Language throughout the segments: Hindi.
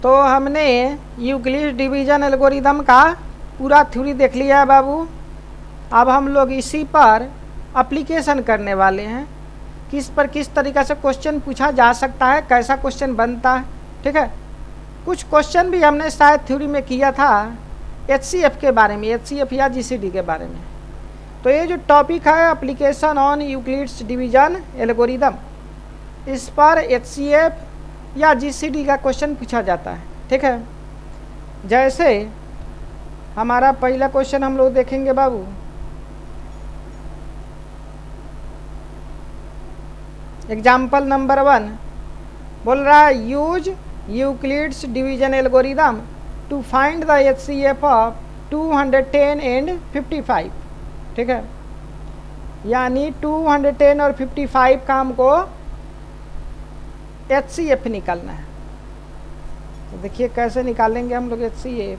तो हमने यूक्लिड डिवीजन एल्गोरिदम का पूरा थ्योरी देख लिया है बाबू। अब हम लोग इसी पर एप्लीकेशन करने वाले हैं, किस तरीक़ा से क्वेश्चन पूछा जा सकता है, कैसा क्वेश्चन बनता है। ठीक है, कुछ क्वेश्चन भी हमने शायद थ्योरी में किया था HCF के बारे में, HCF या GCD के बारे में। तो ये जो टॉपिक है application on Euclid's division algorithm, इस पर HCF या GCD का क्वेश्चन पूछा जाता है। ठीक है, जैसे हमारा पहला क्वेश्चन हम लोग देखेंगे बाबू। एग्जाम्पल नंबर 1 बोल रहा है use Euclid's division algorithm to find the HCF of 210 and 55। ठीक है, यानी 210 और 55 का हमको HCF निकालना है। तो देखिए कैसे निकालेंगे हम लोग HCF।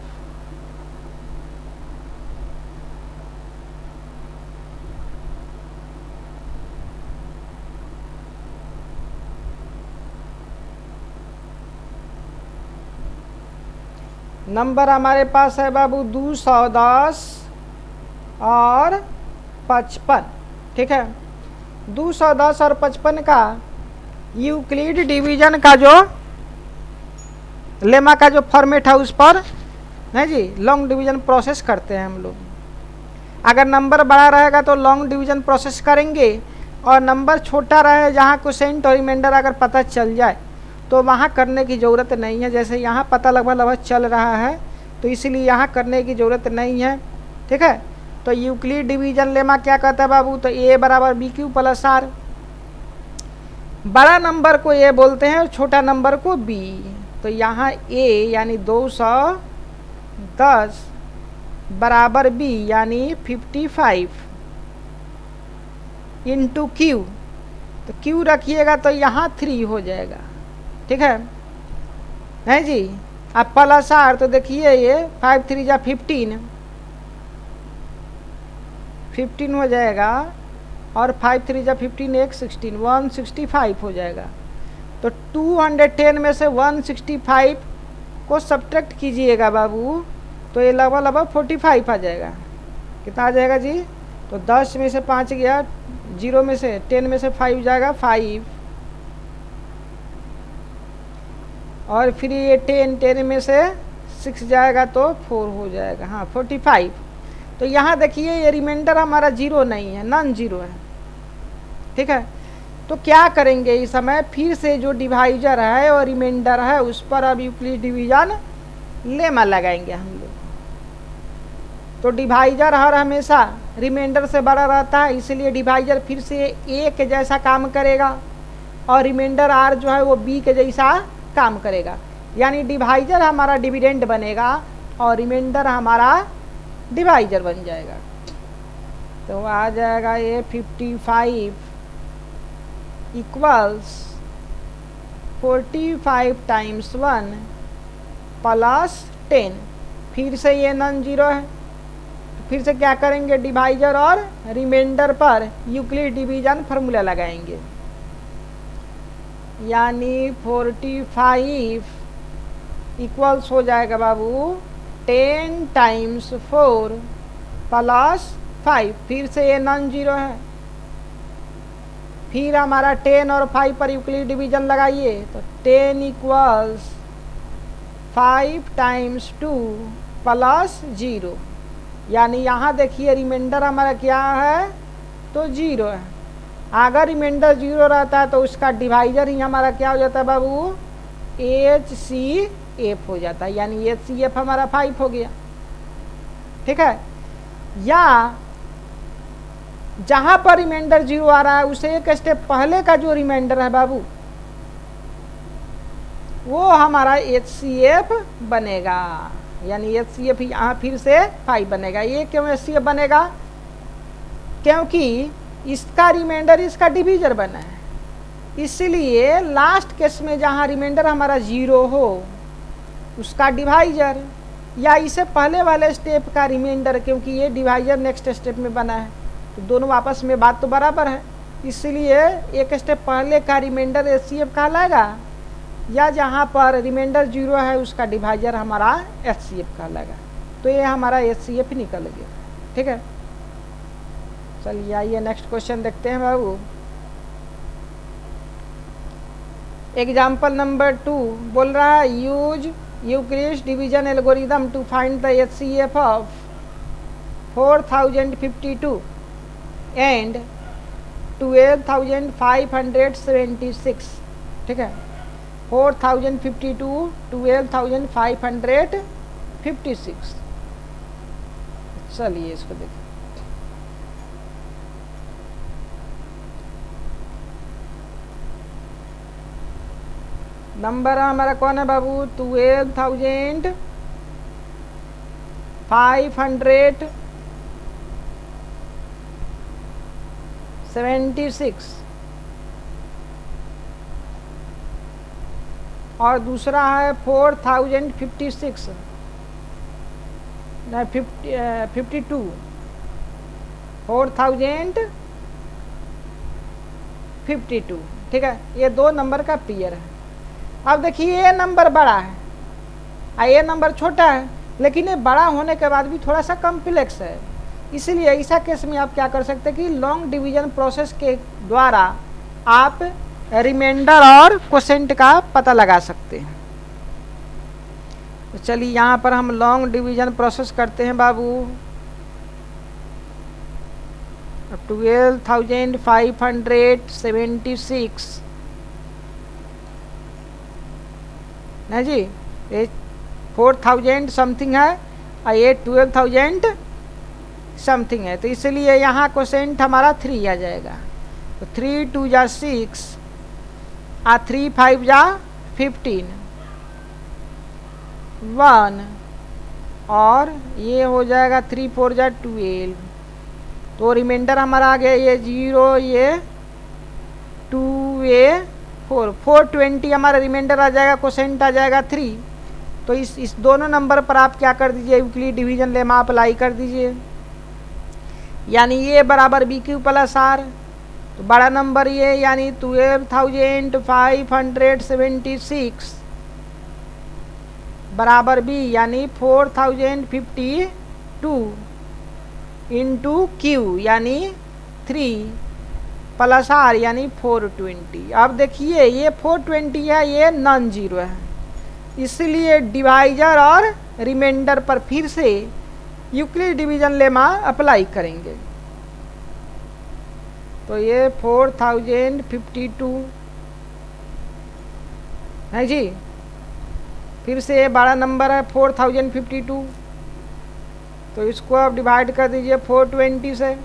नंबर हमारे पास है बाबू 210 और 55। ठीक है, 210 और 55 का यूक्लिड डिवीजन का जो लेमा का जो फॉर्मेट है उस पर है जी लॉन्ग डिवीजन प्रोसेस करते हैं हम लोग। अगर नंबर बड़ा रहेगा तो लॉन्ग डिवीजन प्रोसेस करेंगे, और नंबर छोटा रहे जहाँ क्वोशेंट और रिमाइंडर अगर पता चल जाए तो वहाँ करने की ज़रूरत नहीं है। जैसे यहाँ पता लगभग चल रहा है तो इसलिए यहाँ करने की ज़रूरत नहीं है। ठीक है, तो यूक्लिड डिवीजन लेमा क्या कहता है बाबू, तो A बराबर BQ प्लस R। बड़ा नंबर को A बोलते हैं और छोटा नंबर को B। तो यहाँ A यानी 210 बराबर B यानी 55 इंटू Q। तो Q रखिएगा तो यहाँ 3 हो जाएगा। ठीक है जी, अब प्लस R तो देखिए ये 5 3 जा 15 हो जाएगा, और 5 3 जा 15 1 16 165 हो जाएगा। तो 210 में से 165 को सब्ट्रैक्ट कीजिएगा बाबू, तो ये लगभग 45 आ जाएगा। कितना आ जाएगा जी, तो 10 में से 5 गया, 0 में से 10 में से 5 जाएगा 5, और फिर ये 10 में से 6 जाएगा तो 4 हो जाएगा, हाँ 45। तो यहाँ देखिए ये रिमाइंडर हमारा 0 नहीं है, नॉन जीरो है। ठीक है, तो क्या करेंगे इस समय, फिर से जो डिवाइजर है और रिमाइंडर है उस पर अब यूक्लिड डिवीजन लेमा लगाएंगे हम लोग। तो डिवाइजर हर हमेशा रिमाइंडर से बड़ा रहता है, इसलिए डिवाइजर फिर से A के जैसा काम करेगा, और रिमाइंडर R जो है वो B के जैसा काम करेगा। यानी डिवाइजर हमारा डिविडेंड बनेगा और रिमाइंडर हमारा डिवाइजर बन जाएगा। तो आ जाएगा ये 55 इक्वल्स 45 टाइम्स 1 प्लस 10। फिर से ये नॉन जीरो है, फिर से क्या करेंगे, डिवाइजर और रिमाइंडर पर यूक्लिड डिवीजन फार्मूला लगाएंगे। यानी 45 इक्वल्स हो जाएगा बाबू 10 टाइम्स 4 प्लस 5। फिर से ये नॉन जीरो है, फिर हमारा 10 और 5 पर यूक्लिड डिवीजन लगाइए, तो 10 इक्वल्स 5 टाइम्स 2 प्लस 0। यानी यहाँ देखिए रिमाइंडर हमारा क्या है, तो 0 है। अगर रिमाइंडर 0 रहता है तो उसका डिवाइजर ही हमारा क्या हो जाता है बाबू, HCF हो जाता है। यानी HCF हमारा 5 हो गया। ठीक है, या जहाँ पर रिमाइंडर 0 आ रहा है उसे एक स्टेप पहले का जो रिमाइंडर है बाबू वो हमारा HCF बनेगा। यानी HCF यहाँ फिर से 5 बनेगा। ये क्यों HCF बनेगा, क्योंकि इसका रिमाइंडर इसका डिवीजर बना है, इसलिए लास्ट केस में जहाँ रिमाइंडर हमारा 0 हो उसका डिवाइजर, या इसे पहले वाले स्टेप का रिमाइंडर, क्योंकि ये डिवाइजर नेक्स्ट स्टेप में बना है तो दोनों आपस में बात तो बराबर है, इसलिए एक स्टेप पहले का रिमाइंडर HCF कहलाएगा या जहाँ पर रिमाइंडर 0 है उसका डिवाइजर हमारा HCF कहलाएगा। तो ये हमारा HCF निकल गया। ठीक है, चलिए आइए नेक्स्ट क्वेश्चन देखते हैं बाबू। एग्जाम्पल नंबर 2 बोल रहा है use Euclid's division algorithm to find the HCF of 4052 and 12576। ठीक है, 4052 12556। चलिए इसको देखिए। नंबर हमारा कौन है बाबू? 12576 और दूसरा है 4056 नहीं 52 4052। ठीक है, ये दो नंबर का पेयर है। अब देखिए ये नंबर बड़ा है और ये नंबर छोटा है, लेकिन ये बड़ा होने के बाद भी थोड़ा सा कॉम्प्लेक्स है। इसीलिए ऐसा केस में आप क्या कर सकते हैं कि लॉन्ग डिवीजन प्रोसेस के द्वारा आप रिमाइंडर और क्वोशेंट का पता लगा सकते हैं। तो चलिए यहाँ पर हम लॉन्ग डिवीजन प्रोसेस करते हैं बाबू। 12576 ना जी, ये 4000 समथिंग है और ये 12000 समथिंग है। तो इसलिए यहाँ क्वोशेंट हमारा 3 आ जाएगा। तो 3 2 जा 6 और 3 5 जा 15 1 और ये हो जाएगा 3 4 जा 12। तो रिमाइंडर हमारा आ गया ये 0 ये 2 ये 420 हमारा रिमाइंडर आ जाएगा, क्वोशेंट आ जाएगा 3। तो इस दोनों नंबर पर आप क्या कर दीजिए, यूक्लिड डिवीजन लेमा अप्लाई कर दीजिए। यानी ये बराबर BQ प्लस R, तो बड़ा नंबर ये यानी 12576 बराबर B यानी 4052 इंटू Q यानी 3 प्लस R यानी 420। अब देखिए ये 420 है, ये नॉन जीरो है, इसलिए डिवाइजर और रिमाइंडर पर फिर से यूक्लिड डिवीजन लेमा अप्लाई करेंगे। तो ये 4052 है जी, फिर से ये बड़ा नंबर है 4052। तो इसको आप डिवाइड कर दीजिए 420 से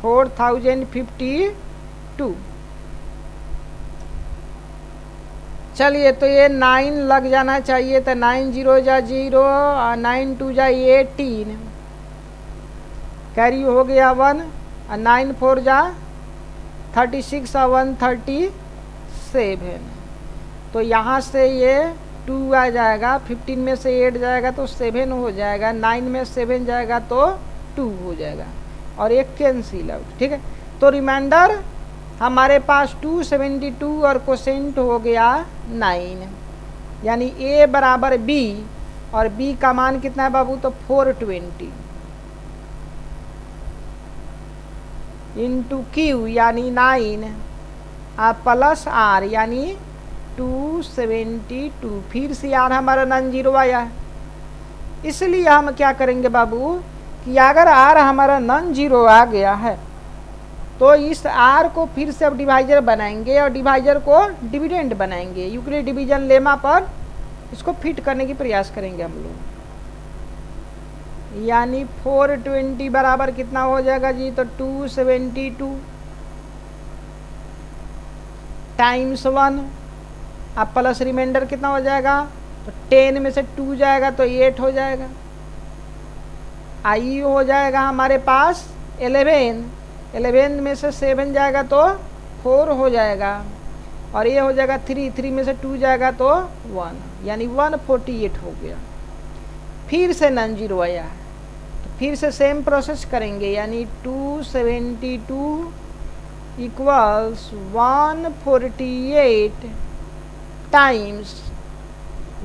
4052। चलिए तो ये 9 लग जाना चाहिए। तो 9 0 जा 0 और 9 2 जा 18 कैरी हो गया 1 और 9 4 जा 36 और 1 37। तो यहाँ से ये 2 आ जाएगा, 15 में से 8 जाएगा तो 7 हो जाएगा, 9 में 7 जाएगा तो 2 हो जाएगा और एक कैंसिल आउट। ठीक है, तो रिमाइंडर हमारे पास 272 और क्वोशेंट हो गया 9, यानी A बराबर B और B का मान कितना है बाबू? तो 420 इंटू Q यानी 9 और प्लस R यानी 272। फिर से R हमारा नॉन जीरो आया है, इसलिए हम क्या करेंगे बाबू कि अगर R हमारा नॉन जीरो आ गया है तो इस R को फिर से अब डिवाइजर बनाएंगे और डिवाइजर को डिविडेंड बनाएंगे। यूक्लिड डिवीजन लेमा पर इसको फिट करने की प्रयास करेंगे हम लोग। यानी 420 बराबर कितना हो जाएगा जी? तो 272 टाइम्स 1 अब प्लस रिमाइंडर कितना हो जाएगा? तो 10 में से 2 जाएगा तो 8 हो जाएगा। आई हो जाएगा हमारे पास 11 में से 7 जाएगा तो 4 हो जाएगा और ये हो जाएगा 3 में से 2 जाएगा तो 1, यानी 148 हो गया। फिर से नॉन जीरो आया है तो फिर से सेम प्रोसेस करेंगे, यानी 272 इक्वल्स 148 टाइम्स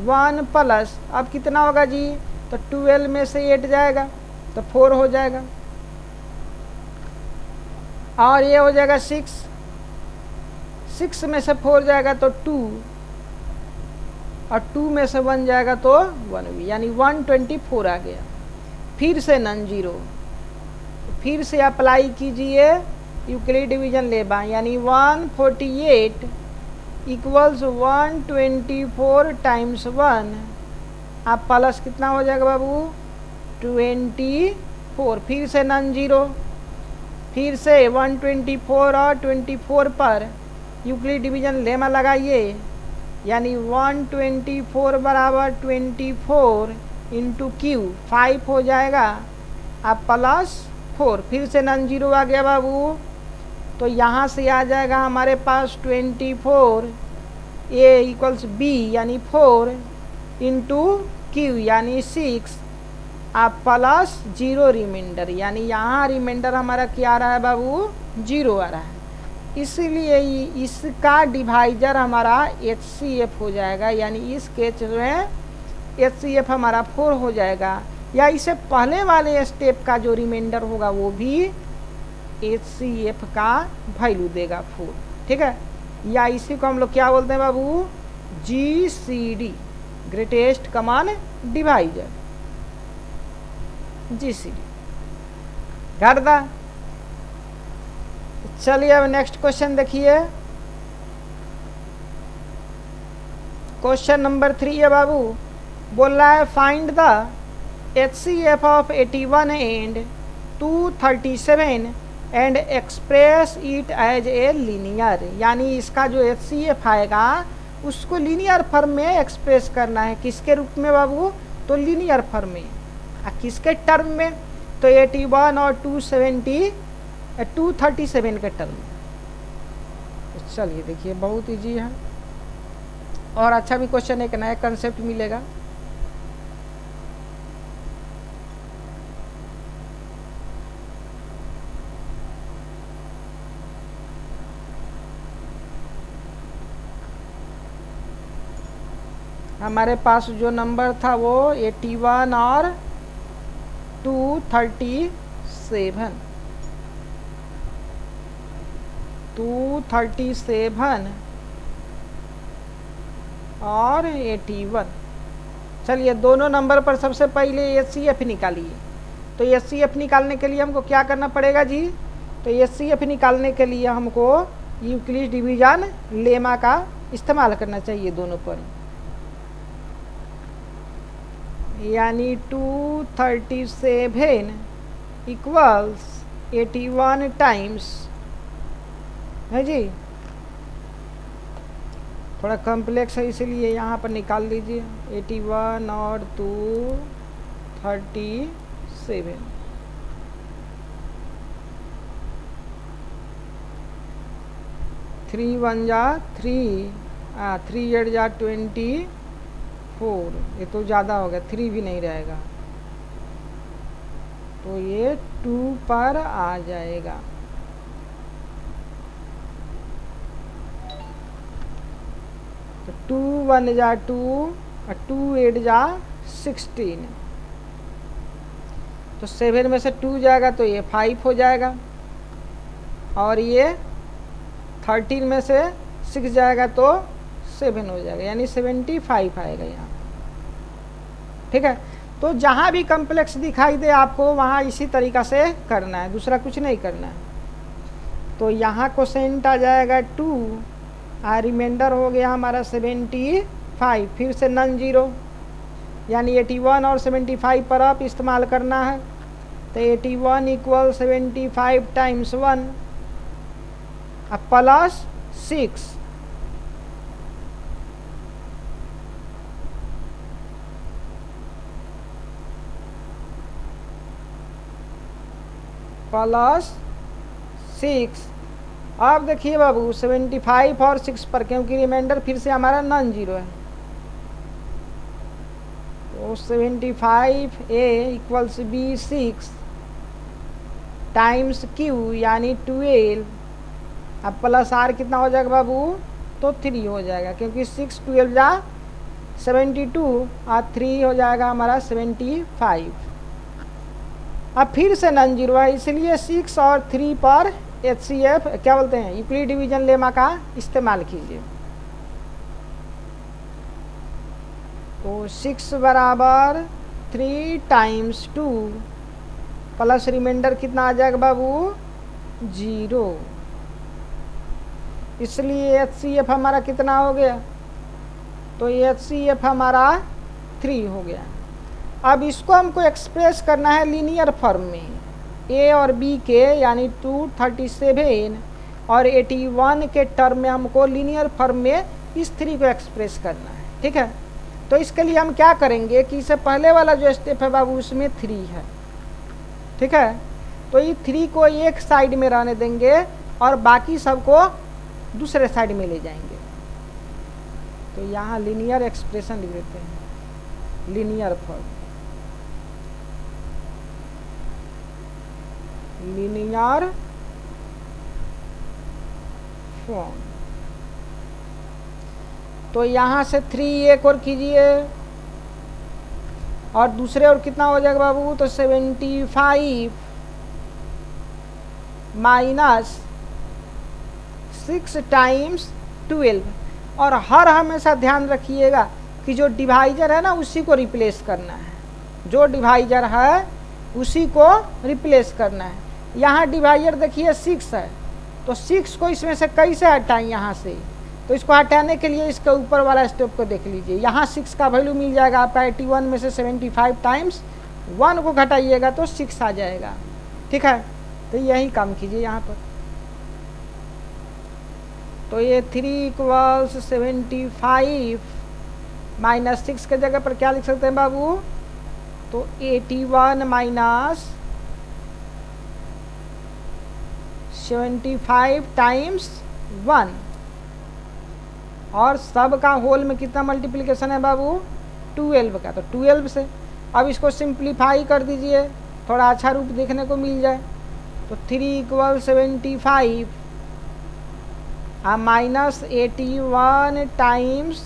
1 प्लस, अब कितना होगा जी, तो 12 में से 8 जाएगा तो 4 हो जाएगा, और ये हो जाएगा 6 में से 4 जाएगा तो 2, और 2 में से 1 जाएगा तो 1 भी, यानी 124 आ गया। फिर से नॉन जीरो, फिर से अप्लाई कीजिए यूक्लिड डिवीजन लेबा, यानी 148 इक्वल्स 124 टाइम्स 1, आप प्लस कितना हो जाएगा बाबू 24, फिर से नॉन जीरो, फिर से 124 और 24 पर यूक्लिड डिवीजन लेमा लगाइए, यानी 124 बराबर 24 इंटू क्यू 5 हो जाएगा, अब प्लस 4, फिर से नॉन जीरो आ गया बाबू, तो यहाँ से आ जाएगा हमारे पास 24 ए इक्वल्स बी यानी 4 इंटू क्यू यानी 6, अब प्लस 0 रिमाइंडर, यानी यहाँ रिमाइंडर हमारा क्या आ रहा है बाबू 0 आ रहा है, इसलिए इसका डिवाइजर हमारा HCF हो जाएगा, यानी इस केस में HCF हमारा 4 हो जाएगा, या इससे पहले वाले स्टेप का जो रिमाइंडर होगा वो भी HCF का वैल्यू देगा 4, ठीक है, या इसी को हम लोग क्या बोलते हैं बाबू GCD, greatest common divisor, GCD कर दा। चलिए अब नेक्स्ट क्वेश्चन देखिए, क्वेश्चन नंबर 3 है बाबू, बोल रहा है find the HCF of 81 and 237 and express it as a linear, यानी इसका जो HCF आएगा उसको लीनियर फॉर्म में एक्सप्रेस करना है, किसके रूप में बाबू, तो लीनियर फॉर्म में, किसके टर्म में, तो 81 और 237 के टर्म में। चलिए देखिए बहुत इजी है, और अच्छा भी क्वेश्चन, एक नया कंसेप्ट मिलेगा। हमारे पास जो नंबर था वो 81 और 237 और 81। चलिए दोनों नंबर पर सबसे पहले HCF निकालिए, तो HCF निकालने के लिए हमको क्या करना पड़ेगा जी, तो HCF निकालने के लिए हमको यूक्लिड डिवीजन लेमा का इस्तेमाल करना चाहिए दोनों पर, यानी 237 इक्वल्स 81 टाइम्स, है जी, थोड़ा कॉम्प्लेक्स है इसलिए यहाँ पर निकाल लीजिए 81 और 237, थ्री 1 जा 3, 3 8 जा 24, ये तो ज़्यादा हो गया, 3 भी नहीं रहेगा, तो ये 2 पर आ जाएगा, तो 2 1 जा 2 और 2 8 जा 16, तो 7 में से 2 जाएगा तो ये 5 हो जाएगा, और ये 13 में से 6 जाएगा तो 7 हो जाएगा, यानी 75 आएगा यहाँ, ठीक है। तो जहाँ भी कॉम्प्लेक्स दिखाई दे आपको वहाँ इसी तरीक़ा से करना है, दूसरा कुछ नहीं करना है। तो यहाँ कोसेंट आ जाएगा 2, रिमाइंडर हो गया हमारा 75, फिर से नॉन जीरो, यानी 81 और 75 पर आप इस्तेमाल करना है, तो 81 इक्वल 75 टाइम्स 1 प्लस 6, प्लस 6। अब देखिए बाबू 75 और 6 पर, क्योंकि रिमाइंडर फिर से हमारा नॉन जीरो है, तो 75 ए इक्वल्स बी 6 टाइम्स क्यू यानी 12, अब प्लस आर कितना हो जाएगा बाबू, तो तो 3 हो जाएगा, क्योंकि 6 12 जा 72 और 3 हो जाएगा हमारा 75। अब फिर से नॉन जीरो है, इसलिए 6 और 3 पर HCF क्या बोलते हैं, यूक्लिड डिवीजन लेमा का इस्तेमाल कीजिए। तो 6 बराबर 3 टाइम्स 2 प्लस रिमाइंडर कितना आ जाएगा बाबू, 0। इसलिए HCF हमारा कितना हो गया, तो HCF हमारा 3 हो गया। अब इसको हमको एक्सप्रेस करना है लीनियर फॉर्म में, A और B के यानी 237 और 81 के टर्म में हमको लीनियर फॉर्म में इस 3 को एक्सप्रेस करना है। ठीक है, तो इसके लिए हम क्या करेंगे कि इससे पहले वाला जो स्टेप है बाबू उसमें 3 है। ठीक है, तो ये 3 को एक साइड में रहने देंगे और बाकी सबको दूसरे साइड में ले जाएंगे। तो यहाँ लीनियर एक्सप्रेशन लिख देते हैं, लीनियर फॉर्म, लीनियर फॉर्म। तो यहाँ से 3 एक और कीजिए और दूसरे और कितना हो जाएगा बाबू, तो 75 माइनस 6 टाइम्स 12। और हर हमेशा ध्यान रखिएगा कि जो डिवाइजर है ना उसी को रिप्लेस करना है, जो डिवाइजर है उसी को रिप्लेस करना है। यहाँ डिवाइजर देखिए 6 है, तो 6 को इसमें से कैसे हटाएं यहाँ से, तो इसको हटाने के लिए इसके ऊपर वाला स्टेप को देख लीजिए। यहाँ 6 का वैल्यू मिल जाएगा आपका 81 में से 75 टाइम्स 1 को घटाइएगा तो 6 आ जाएगा। ठीक है, तो यही काम कीजिए यहाँ पर। तो ये 3 = 75 माइनस 6 के जगह पर क्या लिख सकते हैं बाबू, तो 81 माइनस 75 टाइम्स 1 और सब का होल में कितना मल्टीप्लिकेशन है बाबू, 12 का, तो 12 से अब इसको सिंप्लीफाई कर दीजिए, थोड़ा अच्छा रूप देखने को मिल जाए। तो 3 = 75 माइनस 81 टाइम्स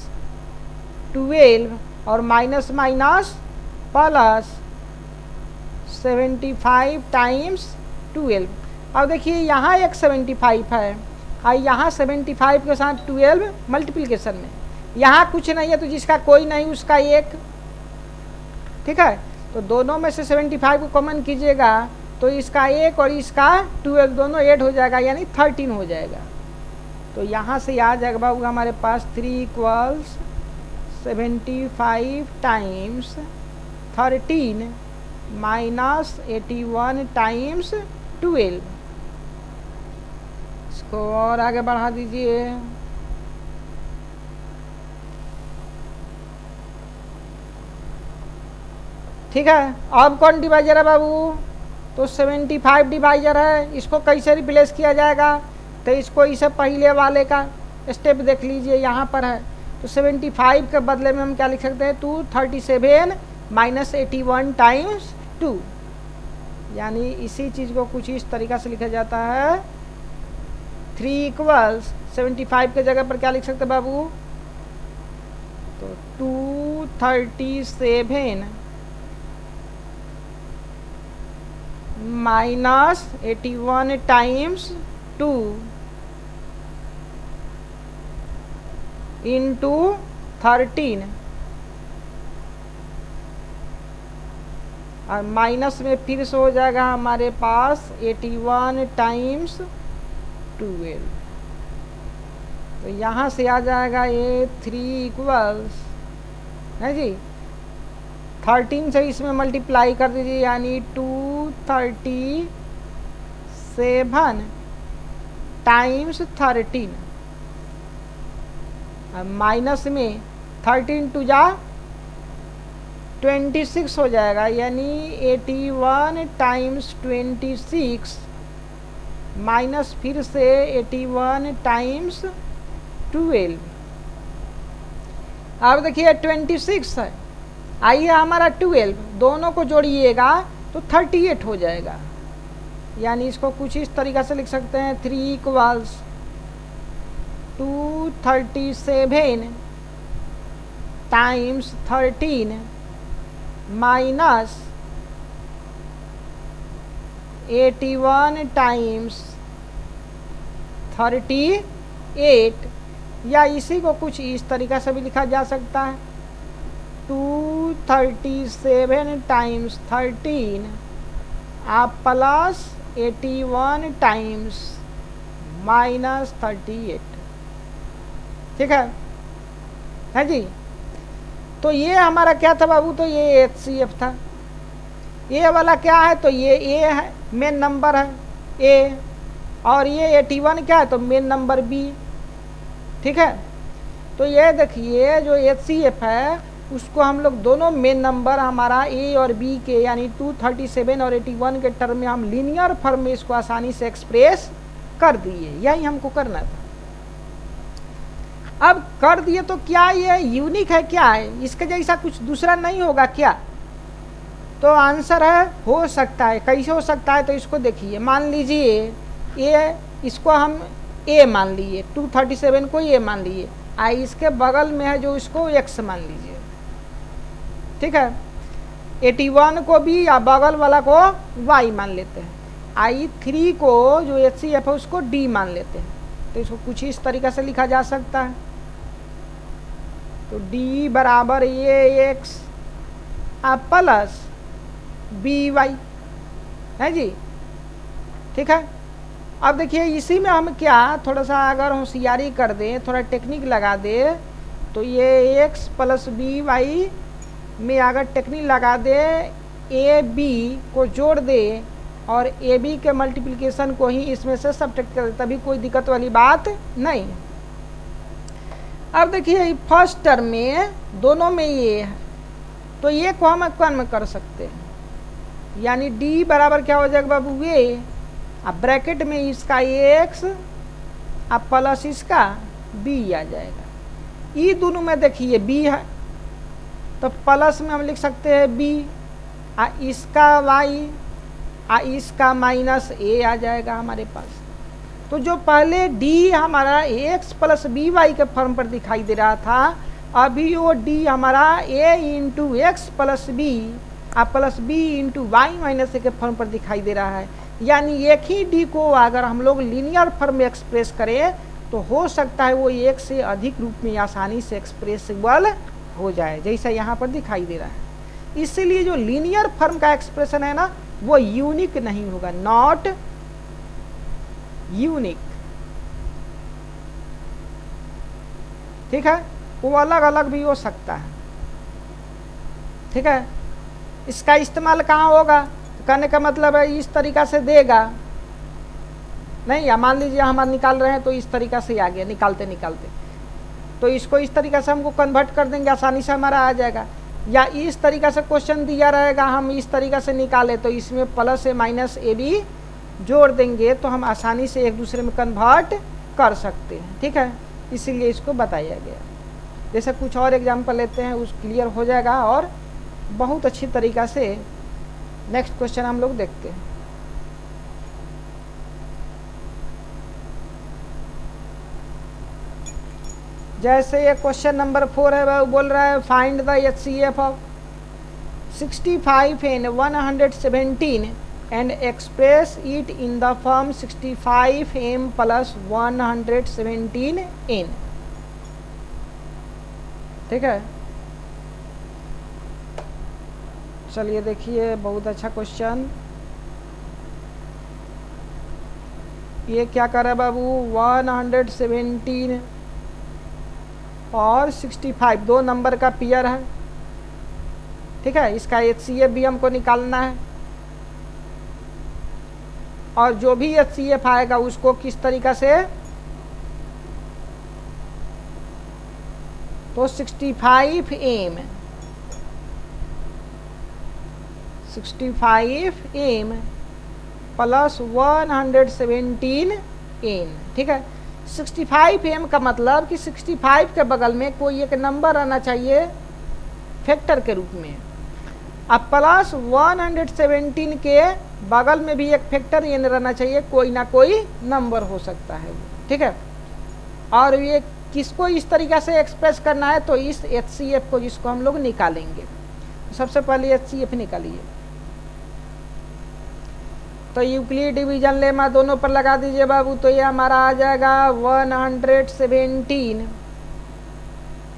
12 और माइनस माइनस प्लस 75 टाइम्स 12। अब देखिए यहाँ एक 75 है और यहाँ 75 के साथ 12 मल्टीप्लिकेशन में, यहाँ कुछ नहीं है तो जिसका कोई नहीं उसका एक। ठीक है, तो दोनों में से 75 को कॉमन कीजिएगा तो इसका एक और इसका 12 दोनों ऐड हो जाएगा यानी 13 हो जाएगा। तो यहाँ से आ जाएगा बाबू हमारे पास 3 = 75 टाइम्स 13 माइनस 81 टाइम्स 12। इसको और आगे बढ़ा दीजिए। ठीक है, अब कौन डिवाइजर है बाबू, तो 75 डिवाइजर है, इसको कैसे रिप्लेस किया जाएगा, तो इसको इसे पहले वाले का स्टेप देख लीजिए यहाँ पर है। तो 75 के बदले में हम क्या लिख सकते हैं, 237 माइनस 81 टाइम्स 2, यानी इसी चीज़ को कुछ इस तरीक़ा से लिखा जाता है। 3 = 75 के जगह पर क्या लिख सकते हैं बाबू, तो 237 माइनस 81 टाइम्स 2 इंटू 13 और माइनस में फिर से हो जाएगा हमारे पास 81 टाइम्स 12। तो यहाँ से आ जाएगा ये 3 = है जी 13 से इसमें मल्टीप्लाई कर दीजिए यानी 237 टाइम्स 13 और माइनस में 13 2 जा 26 हो जाएगा यानी 81 टाइम्स 26 माइनस फिर से 81 टाइम्स 12। अब देखिए 26 है, आइए हमारा 12 दोनों को जोड़िएगा तो 38 हो जाएगा, यानी इसको कुछ इस तरीक़ा से लिख सकते हैं 3 = 237 टाइम्स 13 माइनस 81 टाइम्स 38, या इसी को कुछ इस तरीक़ा से भी लिखा जा सकता है 237 टाइम्स 13 आप प्लस 81 टाइम्स माइनस 38। ठीक है जी। तो ये हमारा क्या था बाबू, तो ये HCF था। ये वाला क्या है, तो ये A है, मेन नंबर है A, और ये 81 क्या है, तो मेन नंबर B। ठीक है, तो ये देखिए जो HCF है उसको हम लोग दोनों मेन नंबर हमारा A और B के यानी 237 और 81 के टर्म में हम लीनियर फॉर्म में इसको आसानी से एक्सप्रेस कर दिए, यही हमको करना था। अब कर दिए तो क्या ये यूनिक है, क्या है इसके जैसा कुछ दूसरा नहीं होगा क्या? तो आंसर है हो सकता है। कैसे हो सकता है, तो इसको देखिए, मान लीजिए ये इसको हम A मान लिए, 237 को A मान लिए, इसके बगल में है जो इसको X मान लीजिए। ठीक है, 81 को भी या बगल वाला को Y मान लेते हैं, I3 को जो HCF है उसको D मान लेते हैं। तो इसको कुछ इस तरीक़ा से लिखा जा सकता है, तो D बराबर ये X प्लस BY है जी। ठीक है, अब देखिए इसी में हम क्या थोड़ा सा अगर होशियारी कर दें, थोड़ा टेक्निक लगा दे, तो ये X प्लस BY में अगर टेक्निक लगा दे, AB को जोड़ दे और AB के मल्टीप्लिकेशन को ही इसमें से सब्ट्रैक्ट कर दे, तभी कोई दिक्कत वाली बात नहीं है। अब देखिए फर्स्ट टर्म में दोनों में ये है, तो ये को हम कौन में कर सकते हैं, यानी D बराबर क्या हो जाएगा बाबू, ये अब ब्रैकेट में इसका X अब प्लस इसका B आ जाएगा। ये दोनों में देखिए B है तो प्लस में हम लिख सकते हैं B, इसका Y इसका माइनस A आ जाएगा हमारे पास। तो जो पहले D हमारा X प्लस BY के फॉर्म पर दिखाई दे रहा था, अभी वो D हमारा A into X plus B plus B into Y minus A के फॉर्म पर दिखाई दे रहा है। यानी एक ही D को अगर हम लोग लीनियर फॉर्म में एक्सप्रेस करें तो हो सकता है वो एक से अधिक रूप में आसानी से एक्सप्रेसिबल हो जाए, जैसा यहाँ पर दिखाई दे रहा है। इसलिए जो लीनियर फॉर्म का एक्सप्रेशन है ना, वो यूनिक नहीं होगा, नॉट यूनिक। ठीक है, वो अलग अलग भी हो सकता है। ठीक है, इसका इस्तेमाल कहाँ होगा, कहने का मतलब है इस तरीक़ा से देगा नहीं, या मान लीजिए हम निकाल रहे हैं तो इस तरीक़ा से आ गया, निकालते निकालते तो इसको इस तरीक़ा से हमको कन्वर्ट कर देंगे, आसानी से हमारा आ जाएगा। या इस तरीक़ा से क्वेश्चन दिया रहेगा, हम इस तरीक़ा से निकाले तो इसमें प्लस A माइनस AB जोड़ देंगे तो हम आसानी से एक दूसरे में कन्वर्ट कर सकते हैं। ठीक है, इसीलिए इसको बताया गया। जैसे कुछ और एग्जाम्पल लेते हैं, उस क्लियर हो जाएगा और बहुत अच्छी तरीक़ा से नेक्स्ट क्वेश्चन हम लोग देखते हैं। जैसे ये क्वेश्चन नंबर 4 है, वह बोल रहा है find the HCF of 65 and 117 and express it in the form 65m plus 117n। ठीक है, चलिए देखिए, बहुत अच्छा क्वेश्चन। ये क्या कर रहा है बाबू, 117 और 65 दो नंबर का पेयर है। ठीक है, इसका HCF भी हमको निकालना है, और जो भी HCF आएगा उसको किस तरीक़ा से, तो 65m प्लस 117n। ठीक है, 65m का मतलब कि 65 के बगल में कोई एक नंबर आना चाहिए फैक्टर के रूप में, अब प्लस 117 के बगल में भी एक फैक्टर ये रहना चाहिए, कोई ना कोई नंबर हो सकता है। ठीक है, और ये किसको इस तरीक़े से एक्सप्रेस करना है, तो इस HCF को जिसको हम लोग निकालेंगे। सबसे पहले HCF निकालिए, तो यूक्लिड डिवीजन लेमा दोनों पर लगा दीजिए बाबू, तो ये हमारा आ जाएगा 117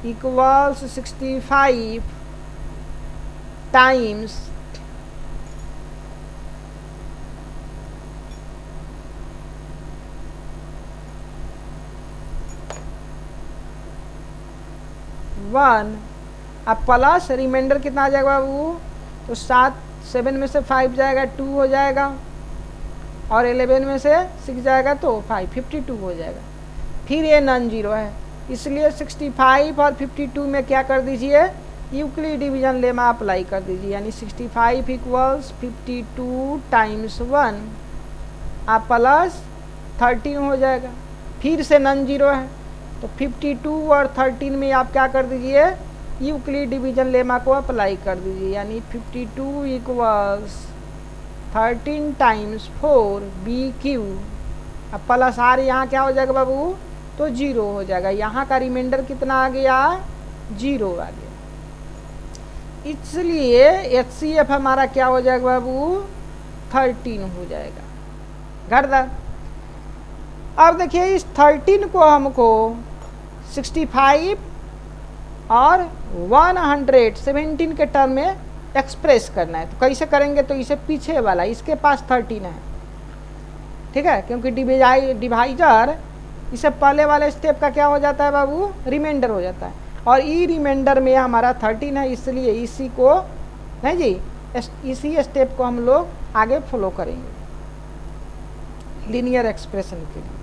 इक्वल्स 65 टाइम्स 1, अब प्लस रिमाइंडर कितना आ जाएगा बाबू, तो 7 में से 5 जाएगा 2 हो जाएगा, और 11 में से 6 जाएगा तो 5, 52 हो जाएगा। फिर ये नॉन जीरो है, इसलिए 65 और 52 में क्या कर दीजिए, यूक्लिड डिवीजन लेमा अप्लाई कर दीजिए, यानी 65 इक्वल्स 52 टाइम्स 1 आप प्लस 13 हो जाएगा। फिर से नॉन जीरो है, तो 52 और 13 में आप क्या कर दीजिए, यूक्लिड डिवीजन लेमा को अप्लाई कर दीजिए, यानी 52 इक्वल्स 13 टाइम्स 4 BQ। अब प्लस आर यहाँ क्या हो जाएगा बाबू, तो 0 हो जाएगा। यहाँ का रिमाइंडर कितना आ गया, 0 आ गया। इसलिए HCF हमारा क्या हो जाएगा बाबू, 13 हो जाएगा। गर्दन अब देखिए इस 13 को हमको 65 और 117 के टर्म में एक्सप्रेस करना है। तो कैसे करेंगे, तो इसे पीछे वाला, इसके पास 13 है, ठीक है, क्योंकि डिवाइजर इसे पहले वाले स्टेप का क्या हो जाता है बाबू, रिमाइंडर हो जाता है, और ई रिमाइंडर में हमारा 13 है, इसलिए इसी को नहीं जी, इसी स्टेप को हम लोग आगे फॉलो करेंगे लीनियर एक्सप्रेशन के लिए।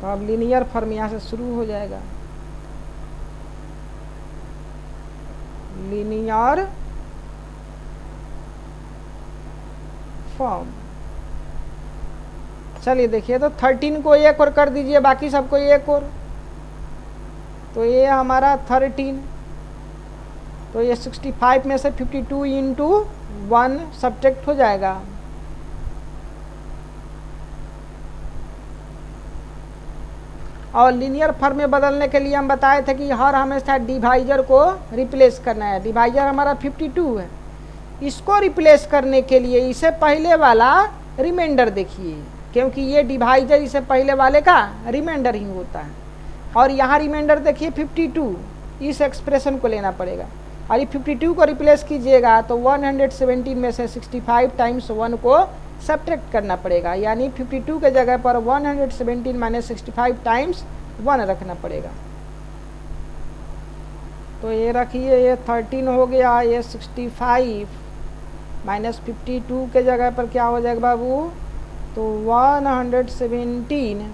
तो अब लीनियर फॉर्म यहाँ से शुरू हो जाएगा, लीनियर फॉर्म। चलिए देखिए, तो 13 को एक और कर दीजिए, बाकी सबको एक और, तो ये हमारा 13, तो ये 65 में से 52 इंटू 1 सब्ट्रैक्ट हो जाएगा, और लीनियर फॉर्म में बदलने के लिए हम बताए थे कि हर हमेशा डिवाइजर को रिप्लेस करना है। डिवाइजर हमारा 52 है, इसको रिप्लेस करने के लिए इसे पहले वाला रिमाइंडर देखिए, क्योंकि ये डिवाइजर इसे पहले वाले का रिमाइंडर ही होता है, और यहाँ रिमाइंडर देखिए 52, इस एक्सप्रेशन को लेना पड़ेगा, और ये 52 को रिप्लेस कीजिएगा तो 117 में से 65 टाइम्स 1 को सब्ट्रैक्ट करना पड़ेगा, यानी 52 के जगह पर 117 माइनस 65 टाइम्स 1 रखना पड़ेगा। तो ये रखिए, ये 13 हो गया, ये 65 माइनस 52 के जगह पर क्या हो जाएगा बाबू, तो 117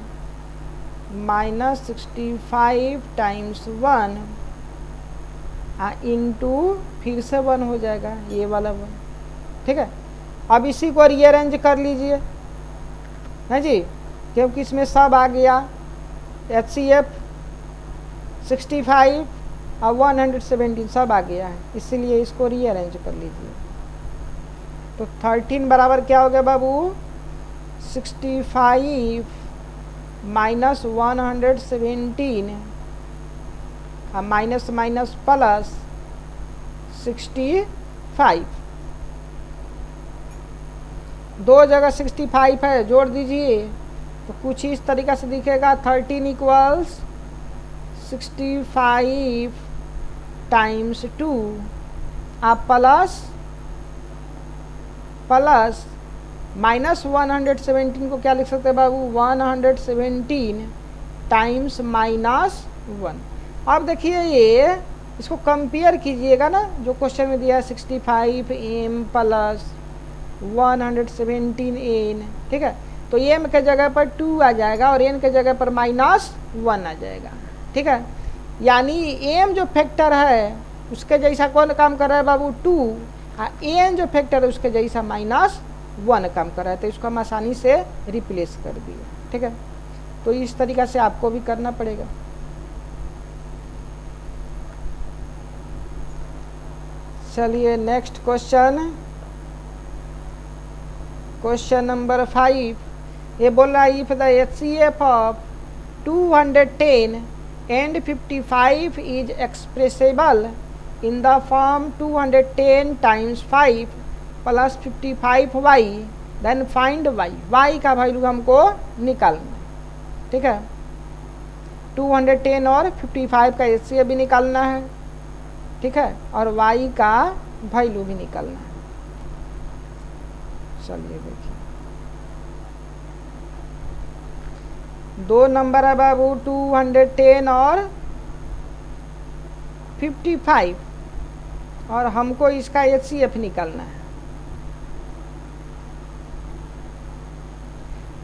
माइनस 65 टाइम्स 1 इंटू फिर से 1 हो जाएगा, ये वाला 1, ठीक है। अब इसी को रीअरेंज कर लीजिए है जी, क्योंकि इसमें सब आ गया, HCF 65 और 117 सब आ गया है, इसीलिए इसको रीअरेंज कर लीजिए। तो 13 बराबर क्या हो गया बाबू, 65 माइनस 117 और माइनस माइनस प्लस 65, दो जगह 65 है, जोड़ दीजिए तो कुछ इस तरीक़ा से दिखेगा, 13 इक्वल्स 65 टाइम्स 2 आप प्लस माइनस 117 को क्या लिख सकते हैं बाबू, 117 टाइम्स माइनस 1। अब देखिए ये इसको कंपेयर कीजिएगा ना, जो क्वेश्चन में दिया है 65m प्लस 117n, ठीक है, तो m के जगह पर 2 आ जाएगा और n के जगह पर माइनस 1 आ जाएगा, ठीक है। यानी m जो फैक्टर है उसके जैसा कौन काम कर रहा है बाबू, 2, और n जो फैक्टर है उसके जैसा माइनस 1 काम कर रहा है, तो इसको हम आसानी से रिप्लेस कर दिए, ठीक है। तो इस तरीक़ा से आपको भी करना पड़ेगा। चलिए नेक्स्ट क्वेश्चन, क्वेश्चन नंबर 5, ये बोल रहा है if the HCF of 210 and 55 is expressible in the form 210 times 5 plus 55y, then find y। y का वैल्यू हमको निकालना है, ठीक है। 210 और 55 का HCF भी निकालना है, ठीक है, और y का वैल्यू भी निकालना है। चलिए देखिए, दो नंबर है बाबू 210 और 55, और हमको इसका HCF निकालना है,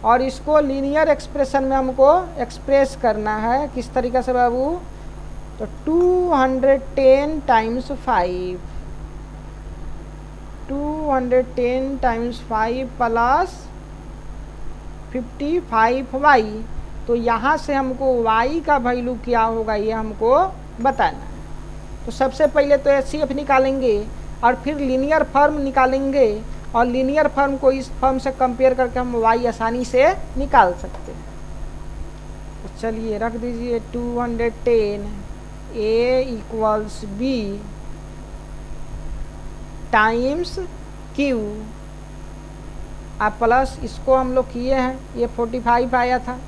और इसको लीनियर एक्सप्रेशन में हमको एक्सप्रेस करना है। किस तरीके से बाबू? तो 210 टाइम्स 5, 210 टाइम्स 5 प्लस 55y। तो यहाँ से हमको y का वैल्यू क्या होगा ये हमको बताना है। तो सबसे पहले तो HCF निकालेंगे और फिर लीनियर फॉर्म निकालेंगे, और लीनियर फॉर्म को इस फॉर्म से कंपेयर करके हम y आसानी से निकाल सकते हैं। तो चलिए रख दीजिए 210 a equals b times q, अब प्लस इसको हम लोग किए हैं, ये 45 आया था,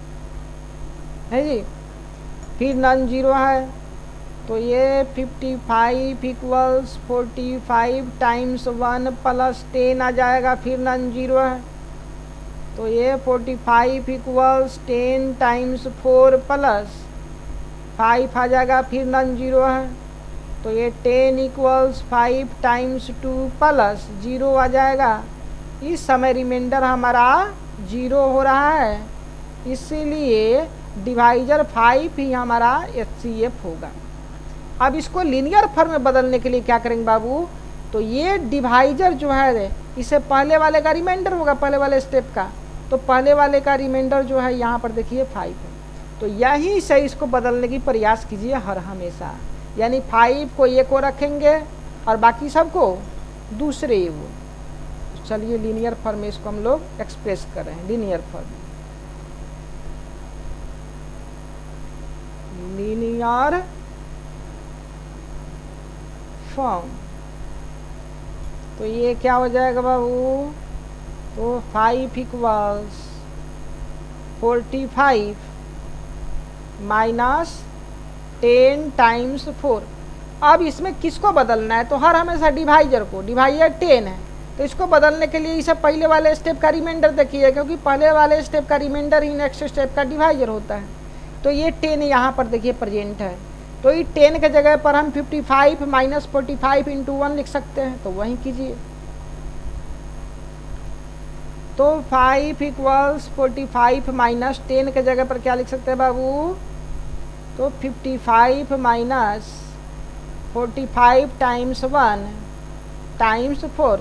है जी, फिर नॉन जीरो है, तो ये 55 इक्वल्स 45 टाइम्स 1 प्लस 10 आ जाएगा, फिर नॉन जीरो है, तो ये 45 इक्वल्स 10 टाइम्स 4 प्लस 5 आ जाएगा, फिर नॉन जीरो है, तो ये 10 इक्वल्स 5 टाइम्स 2 प्लस 0 आ जाएगा। इस समय रिमाइंडर हमारा 0 हो रहा है, इसीलिए डिवाइजर 5 ही हमारा HCF होगा। अब इसको लीनियर फॉर्म में बदलने के लिए क्या करेंगे बाबू? तो ये डिवाइजर जो है इसे पहले वाले का रिमाइंडर होगा, पहले वाले स्टेप का, तो पहले वाले का रिमाइंडर जो है यहाँ पर देखिए 5 है, तो यहीं से इसको बदलने की प्रयास कीजिए हर हमेशा, यानी 5 को एक को रखेंगे और बाकी सबको दूसरे वो। तो चलिए लीनियर फॉर्म में इसको हम लोग एक्सप्रेस कर रहे हैं, लीनियर फॉर्म, लीनियर फॉर्म। तो ये क्या हो जाएगा बाबू? तो 5 इक्वल्स 45 माइनस 10 टाइम्स 4। अब इसमें किसको बदलना है? तो हर हमेशा डिवाइजर को, डिवाइजर 10 है, तो इसको बदलने के लिए इसे पहले वाले स्टेप का रिमाइंडर देखिए, क्योंकि पहले वाले स्टेप का रिमाइंडर ही नेक्स्ट स्टेप का डिवाइजर होता है। तो ये 10 यहाँ पर देखिए प्रेजेंट है, तो ये 10 के जगह पर हम 55 माइनस 45 इंटू 1 लिख सकते हैं, तो वही कीजिए। तो 5 इक्वल्स 45 माइनस 10 के जगह पर क्या लिख सकते हैं बाबू? तो 55 माइनस 45 टाइम्स 1 टाइम्स 4,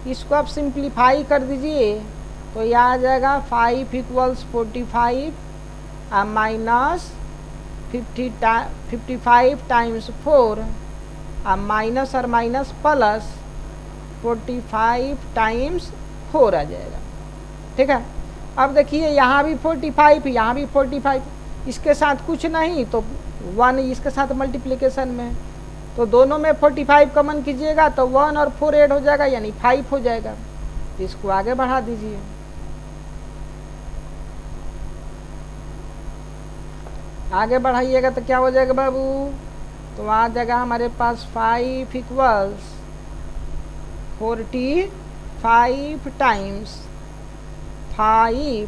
इसको आप सिंप्लीफाई कर दीजिए, तो यह आ जाएगा 5 इक्वल्स 45 माइनस 55 टाइम्स 4 माइनस और माइनस प्लस 45 टाइम्स 4 आ जाएगा, ठीक है। अब देखिए यहाँ भी 45, यहाँ भी 45, इसके साथ कुछ नहीं तो 1 इसके साथ मल्टीप्लिकेशन में, तो दोनों में 45 कॉमन कीजिएगा तो 1 और 4 ऐड हो जाएगा, यानी 5 हो जाएगा। तो इसको आगे बढ़ा दीजिए, आगे बढ़ाइएगा तो क्या हो जाएगा बाबू? तो आ जाएगा हमारे पास 5 इक्वल्स 45 टाइम्स 5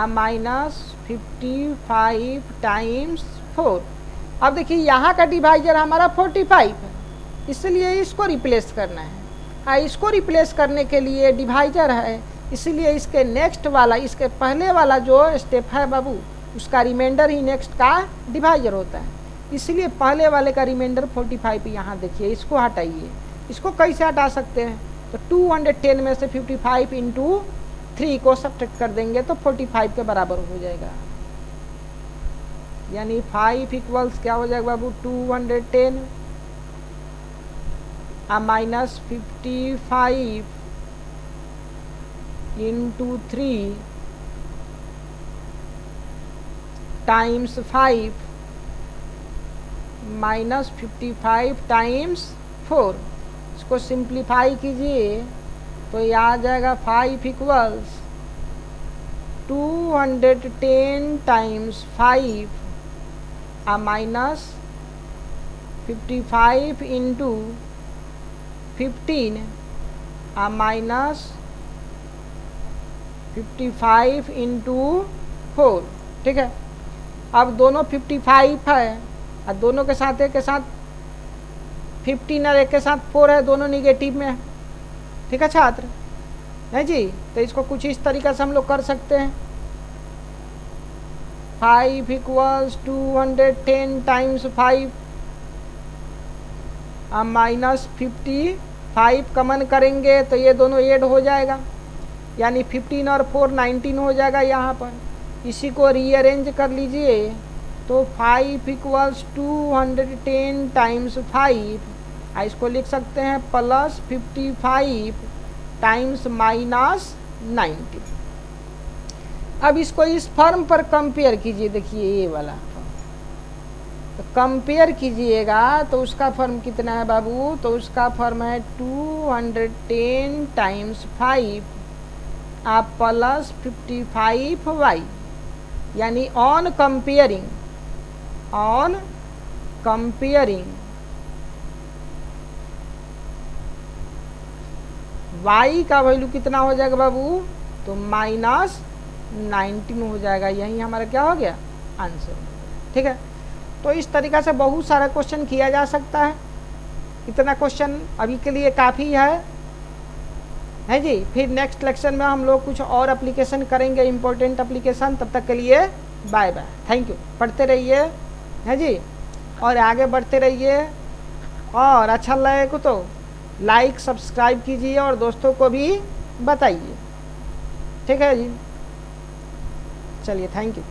माइनस 55 टाइम्स 4। अब देखिए यहाँ का डिवाइजर हमारा 45 है, इसलिए इसको रिप्लेस करना है। इसको रिप्लेस करने के लिए डिवाइजर है, इसलिए इसके नेक्स्ट वाला, इसके पहले वाला जो स्टेप है बाबू, उसका रिमाइंडर ही नेक्स्ट का डिवाइजर होता है, इसलिए पहले वाले का रिमाइंडर 45 यहाँ देखिए, इसको हटाइए। इसको कैसे हटा सकते हैं? तो 210 में से 55 इंटू 3 को सब्ट्रैक्ट कर देंगे तो 45 के बराबर हो जाएगा, यानी 5 इक्वल्स क्या हो जाएगा बाबू? 210 minus 55 into 3 times 5 minus 55 times 4। इसको सिंप्लीफाई कीजिए तो ये आ जाएगा 5 equals 210 times 5 minus 55 into 15 minus 55 into 4। ठीक है, अब दोनों 55 है और दोनों के साथ एक के साथ 15 और एक के साथ 4 है, दोनों निगेटिव में है। ठीक है छात्र, है जी। तो इसको कुछ इस तरीक़े से हम लोग कर सकते हैं, 5 इक्वल्स 210 टाइम्स 5 माइनस 55 कमन करेंगे तो ये दोनों ऐड हो जाएगा, यानी 15 और 4 19 हो जाएगा यहाँ पर। इसी को रीअरेंज कर लीजिए तो 5 इक्वल्स 210 टाइम्स 5, इसको लिख सकते हैं प्लस 55 टाइम्स माइनस 90। अब इसको इस फॉर्म पर कंपेयर कीजिए, देखिए ये वाला तो कंपेयर कीजिएगा तो उसका फॉर्म कितना है बाबू, तो उसका फॉर्म है 210 टाइम्स 5 आप प्लस 55y, यानी ऑन कंपेयरिंग y का वैल्यू कितना हो जाएगा बाबू, तो माइनस 19 हो जाएगा। यही हमारा क्या हो गया, आंसर। ठीक है, तो इस तरीक़ा से बहुत सारा क्वेश्चन किया जा सकता है। इतना क्वेश्चन अभी के लिए काफ़ी है जी। फिर नेक्स्ट लेक्चर में हम लोग कुछ और एप्लीकेशन करेंगे, इम्पोर्टेंट एप्लीकेशन। तब तक के लिए बाय बाय, थैंक यू। पढ़ते रहिए, है जी, और आगे बढ़ते रहिए। और अच्छा लगे को तो लाइक सब्सक्राइब कीजिए और दोस्तों को भी बताइए। ठीक है जी, चलिए, थैंक यू।